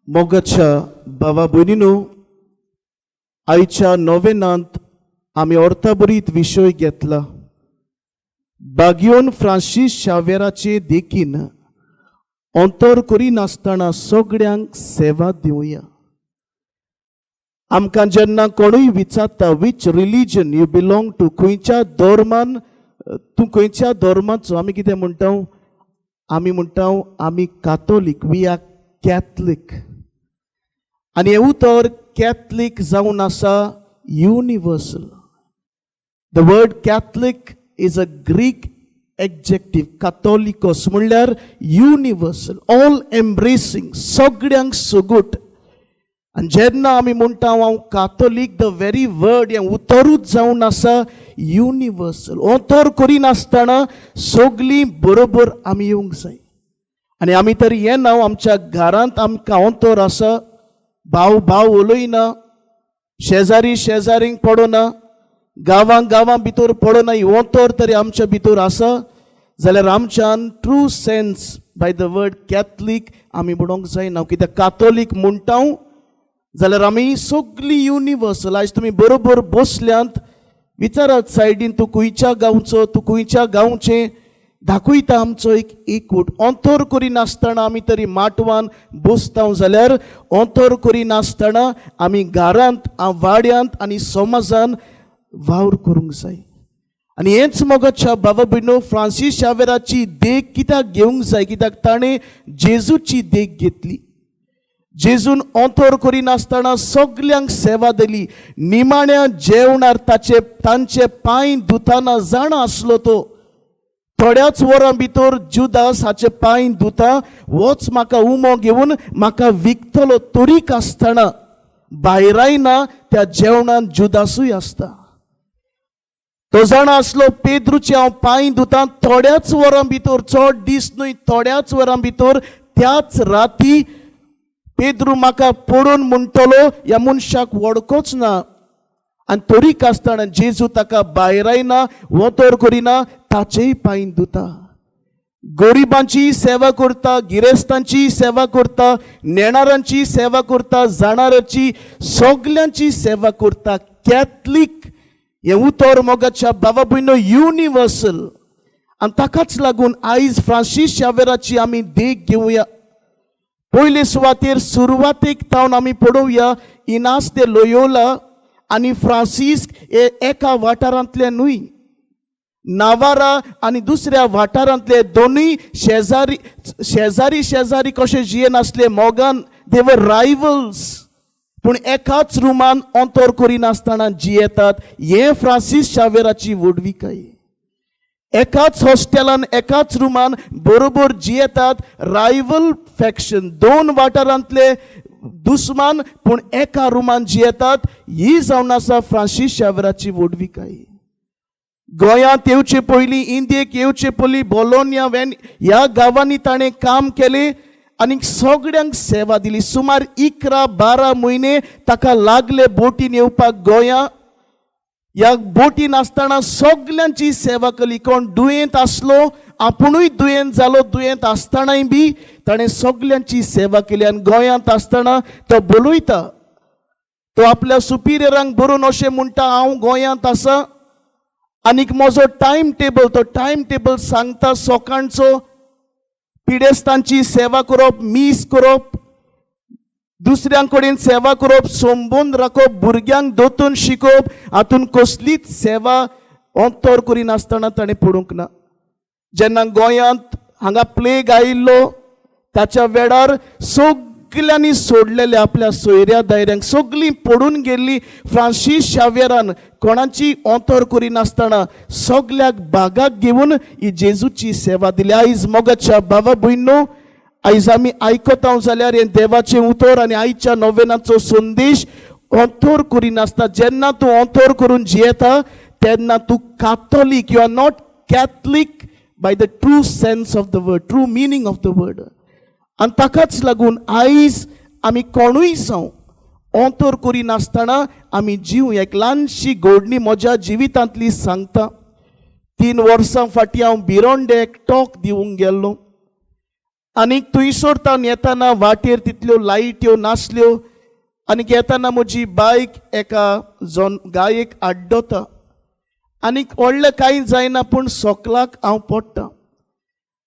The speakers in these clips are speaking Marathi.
मोगाच्या भावा भयणीनो, आयच्या नोवेनांत आमी ऑर्थाबरीत विशय घेतला. बागयोन फ्रांसीस शावेराचे देखीन ऑन्तोर करिनासतना सगळ्यांक सेवा दिवया. आमकां जेन्ना कोणूय विचारता which religion you belong to, खंयच्या धर्मान तूं खंयच्या धर्माचो, आमी कितें म्हणटा? आमी म्हणटा आमी काथोलीक, वी आर कॅथलीक. आनी हे उतर कॅथलीक जावन आसा universal. The word Catholic is a Greek adjective. काथोलिकोस म्हणल्यार युनिवर्सल, ऑल एम्ब्रेसिंग, सगळ्यांक सगूट. आनी जेन्ना आमी म्हणटा हांव काथोलीक, द वेरी वर्ड हें उतरूच जावन आसा युनिवर्सल. ऑन्तर करिनासतना सगळीं बरोबर आमी येवंक जाय. आनी आमी तर हें नांव आमच्या घरांत आमकां ऑन्तर आसा, भाव भाव उलयना, शेजारी शेजारींक पडना, गांवां भितर पडना, ही ऑन्तर तरी आमच्या भितर आसा जाल्यार आमच्यान true sense by the word Catholic आमी म्हणूंक जायना. कित्याक काथोलीक म्हणटा जाल्यार आमी सगळीं युनिवर्सल. आयज तुमी बरोबर बसल्यांत, विचारात सायडीन तूं खंयच्या गांवचो, तूं खंयच्या गांवचें, दाखयता आमचो एक एकूट. ऑन्तर करिनासतना आमी तरी माटवान बसता जाल्यार ऑन्तर करिनासतना आमी घरांत, वाड्यांत आनी समाजान वावर करूंक जाय. आनी हेंच मोगाच्या बाबा भयणो, फ्रांसीस शावेराची देख कित्याक घेवंक जाय? कित्याक ताणें जेजूची देख घेतली. जेजून ऑन्तर करिनासतना सगळ्यांक सेवा दिली. निमाण्या जेवणार तांचे पांय धुताना जाणा आसलो तो. थोड्याच वरां भितर जुदास हाचे पांय धुता, वच म्हाका उमो घेवन म्हाका विकतलो. तरीक आसतना भायरायना त्या जेवणान जुदासूय आसता. तो जाणा आसलो पेद्रूचे हांव पांय धुतां. थोड्याच वरां भितर, चड दीस न्हय, थोड्याच वरां भितर त्याच राती पेद्रू म्हाका पडून म्हणटलो, ह्या मनशाक वळखोच ना. आनी तरीक आसतना जेजू ताका भायरायना, ऑन्तर करिना, ताचेय पांय धुता. गरिबांची सेवा करता, गिरेस्तांची सेवा करता, नेणारांची सेवा करता, जाणारांची, सगळ्यांची सेवा करता. कॅथलीक हे उतर मोगाच्या बाबा भयणो युनिवर्सल. आनी ताकाच लागून आयज फ्रांसीस शावेराची आमी देख घेवया. पयले सुरवातेक तावन आमी पळोवया, इनास दे लोयोला आनी फ्रांसीस हे एका वाठारांतले न्हय, नावारा आनी दुसऱ्या वाठारांतले दोनूय शेजारी शेजारी कशे जियेन आसले मोगान. दे वर रायवल्स, पूण एकाच रुमान ऑन्तर करिनासतना जियेतात. हे फ्रांसीस शावेराची वडविकाय. एकाच हॉस्टेलान, एकाच रुमान बरोबर जियेतात. रायवल फॅक्शन, दोन वाठारांतले दुस्मान, पूण एका रुमान जियेतात. ही जावन आसा फ्रांसीस शावेराची वडविकाय. गोंयांत येवचे पयलीं, इंडियेक येवचे पयलीं बोलोनिया ह्या गांवांनी ताणें काम केलें आनी सगळ्यांक सेवा दिली. सुमार 11-12 म्हयने ताका लागले बोटीन येवपाक गोंयां. ह्या बोटीन आसतना सगळ्यांची सेवा केली. कोण दुयेंत आसलो, आपुणूय दुयेंत जालो, दुयेंत आसतनाय बी ताणें सगळ्यांची सेवा केली. आनी गोंयांत आसतना तो बलयता, तो आपल्या सुपिरियरांक बरोवन अशें म्हणटा, हांव गोंयांत आसा आनीक म्हजो टायम टेबल, तो टायम टेबल सांगता. सकाळचो पिडेस्तांची सेवा करप, मीस करप, दुसऱ्यां कडेन सेवा करप, सोंबून राखप, भुरग्यांक दोतून शिकोवप, हातून कसलीच सेवा ऑन्तर करिनासतना ताणें पडूंक ना. जेन्ना गोंयांत हांगा प्लेग आयिल्लो ताच्या वेळार सगळ्यांनी सोडलेले आपल्या सोयऱ्या दायऱ्यांक, सगळीं पडून गेल्लीं. फ्रांसीस शावेरान कोणाची ऑन्तर करिनासतना सगळ्याक बागाक घेवन ही जेजूची सेवा दिली. आयज मोगाच्या बाबा भयणो, आयज आमी आयकता जाल्यार हें देवाचें उतर आनी आयच्या नोवेनाचो संदेश. ऑन्तर करिनासता, जेन्ना तूं ऑन्तर करून जियेता तेन्ना तूं काथोलीक. You are not Catholic by the true sense of the word, true meaning of the word. आनी ताकाच लागून आयज आमी कोणूय जावं ऑन्तर करिनासतना आमी जीव. एक ल्हानशी घडणी म्हज्या जिवितांतली सांगता. 3 वर्सां फाटीं हांव बिरोंडे एक टॉक दिवंक गेल्लो. आनीक थंयसर तावन येताना वाटेर तितल्यो लायट्यो नासल्यो आनीक येताना म्हजी बायक एका गायेक आड्डोता आनीक व्हडलें कांय जायना पूण सोकलाक हांव पडटा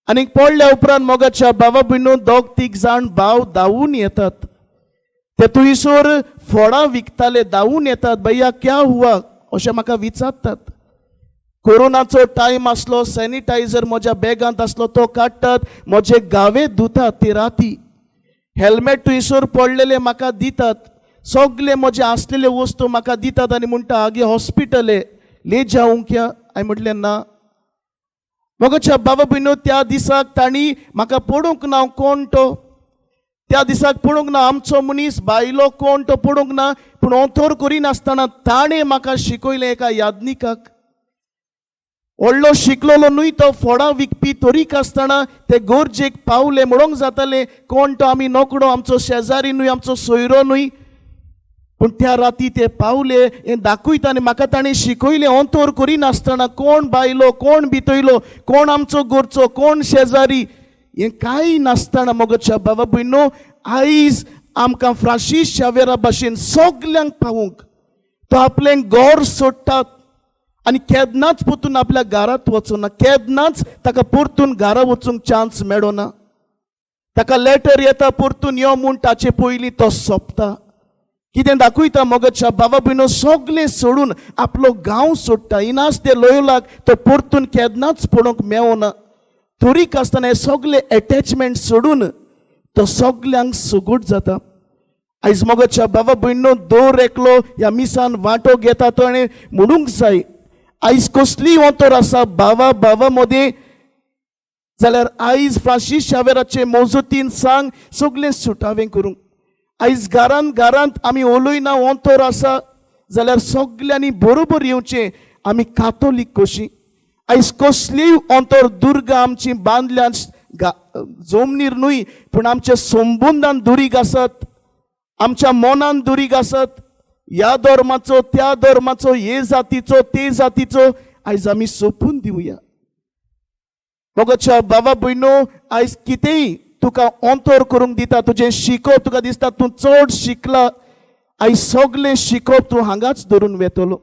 आनीक पडल्या उपरांत मोगाच्या भावा भयणो दोग तीग जाण भाव धांवून येतात ते थंयसर फळां विकताले धांवून येतात भैया क्या हुआ अशें म्हाका विचारतात कोरोनाचो टायम आसलो सॅनिटायझर म्हज्या बॅगांत आसलो तो काडटात म्हजे गावे धुतात ते राती हेल्मेट थंयसर पडलेले म्हाका दितात सगळे म्हजे आसलेले वस्तू म्हाका दितात आनी म्हणटा आगे हॉस्पिटल ले जावं क्या हांवें म्हटलें ना मोगाच्या बाबा भयणो त्या दिसाक तांणी म्हाका पडूंक ना कोण तो त्या दिसाक पडूंक ना आमचो मनीस बायलो कोण तो पडूंक ना पूण ओंतोर करिनासतना ताणें म्हाका शिकयलें एका यादनिकाक व्हडलो शिकलोलो न्हय तो फळां विकपी तरीक आसतना ते गोरजेक पावले म्हणूंक जातालें कोण तो आमी नोकडो आमचो शेजारी न्हय आमचो सोयरो न्हय पूण त्या राती ते पावले हें दाखयता आनी म्हाका ताणें शिकयलें ओंतोर करिनासतना कोण बायलो कोण भितयलो कोण आमचो गोरचो कोण शेजारी हें कांय नासतना मोगाच्या बाबा भयणो आयज आमकां फ्रांसीस शावेरा भाशेन सगल्यांक पावूंक तो आपलें घर सोडटात आनी केन्नाच परतून आपल्या घरांत वचूना केन्नाच ताका परतून घरा वचूंक चान्स मेळना ताका लेटर येता परतून यो म्हूण ताचे पयलीं तो सोंपता कितें दाखयता मोगाच्या बाबा भयणो सगळें सोडून आपलो गांव सोडटा इनास ते लोयोलाक तो परतून केन्नाच पळोवंक मेळना तरीक आसतना हे सगळे एटॅचमेंट सोडून तो सगल्यांक सुगूट जाता आयज मोगाच्या बाबा भयणो दर एकलो ह्या मिसान वांटो घेता तो आनी म्हणूंक जाय आयज कसलीय ओंतोर आसा भावा मदें जाल्यार आयज फ्रांसीस शावेराचे मोजतीन सांग सगळें सुटावें करूंक आयज घरांत आमी उलयना ओंतोर आसा जाल्यार सगल्यांनी बरोबर येवचें आमी कातोलीक कशीं आयज कसलीय ओंतोर दुर्गा आमची बांदल्या जमनीर न्हय पूण आमच्या संबंदान दुरीग आसात आमच्या मोनान दुरीग आसात ह्या धर्माचो त्या धर्माचो हे जातीचो ते जातीचो आयज आमी सोंपून दिवया मोगाच्या बाबा भयणो आयज कितेंय तुका ओंतोर करूंक दिता तुजें शिकोवप तुका दिसता तूं चड शिकला आयज सगळें शिकोवप तूं हांगाच धरून वेतलो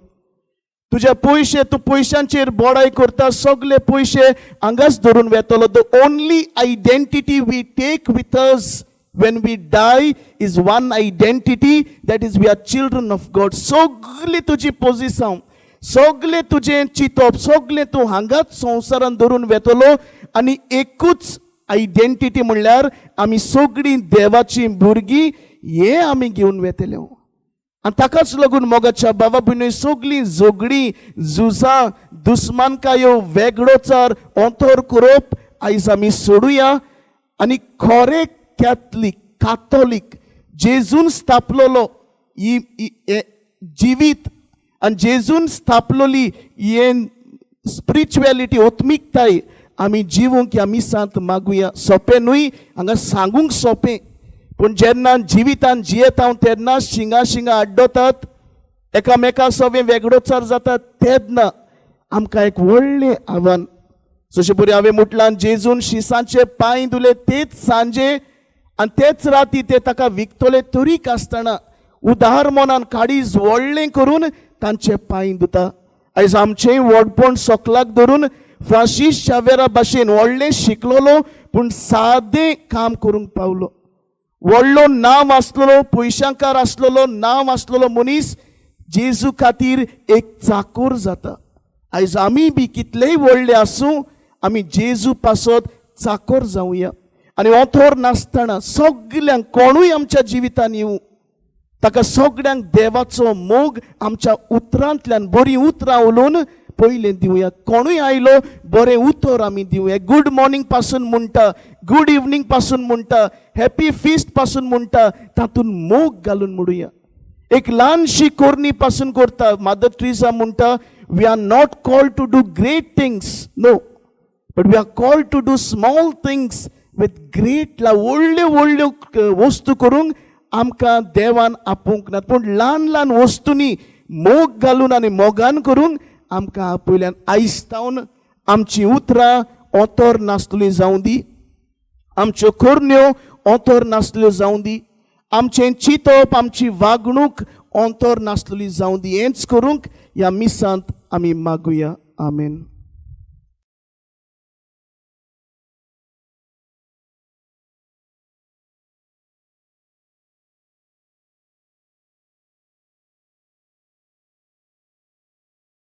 तुजे पयशे तूं पयशांचेर बोडाय करता सगळे पयशे हांगाच धरून वेतलो the only identity we take with us when we die is one identity that is we are children of God सगळे तुजी पोझिशन सगळे तुजें चिंतप सगळे तूं हांगाच संवसारान धरून वेतलो आनी एकूच आयडेंटिटी म्हणल्यार आमी सगळीं देवाची भुरगीं हे आमी घेवन वेतल्यो आनी ताकाच लागून मोगाच्या बाबा भयणी सगळीं झगडीं झुजां दुस्मानकायो वेगळोचार ओंतोर करप आयज आमी सोडुया आनी खरें कातोलीक जेजून स्थापलोलो जिवीत आनी जेजून स्थापलोली हे स्पिरिच्युएलिटी ओत्मिकताय आमी जिवूंक ह्या मिसांत मागुया सोंपें न्हय हांगा सांगूंक सोंपें पूण जेन्ना जिवितान जियेता हांव तेन्ना शिंगा आड्डोतात एकामेका सगळें वेगळोचार जाता तेन्ना आमकां एक व्हडलें आव्हान जशें पळय हांवें म्हटलां जेजून शिसांचे पांय धुले तेच सांजे आनी तेच राती ते ताका विकतले तरीक आसतना उदार मनान काळीज व्हडलें करून तांचे पांय धुता आयज आमचें व्हडपण सोकलाक धरून फ्रांसीस शावेरा भाशेन व्हडलें शिकलोलो पूण सादें काम करूंक पावलो व्हडलो नांव आसलोलो पयशांकार आसलोलो नांव आसलोलो मनीस जेजू खातीर एक चाकोर जाता आयज आमी बी कितलेय व्हडले आसूं आमी जेजू पासत चाकोर जावया आनी ओंतोर नासतना सगल्यांक कोणूय आमच्या जिवितान येवं ताका सगळ्यांक देवाचो मोग आमच्या उतरांतल्यान बरीं उतरां उलोवन पयलें दिवया कोणूय आयलो बरें उतर आमी दिवया गूड मॉर्निंग पासून म्हणटा गूड इवनिंग पासून म्हणटा हॅपी फिस्ट पासून म्हणटा तातूंत मोग घालून म्हणुया एक ल्हानशी कोरणी पासून करता मदर ट्रिजा म्हणटा we are not called to do great things no but we are called to do small things with great व्हडल्यो व्हडल्यो वस्तू करूंक आमकां देवान आपोवंक ना पूण ल्हान ल्हान वस्तूंनी मोग घालून आनी मोगान करूंक आमकां आपयल्यान आयज तावन आमची उतरां ओंतोर नासतलीं जावं दी आमच्यो कोरण्यो ऑंतोर नासल्यो जावं दी. आमचें चिंतप आमची वागणूक ऑंतोर नासलेली जावं दी. हेंच करूंक ह्या मिसांत आमी मागुया. आमेन.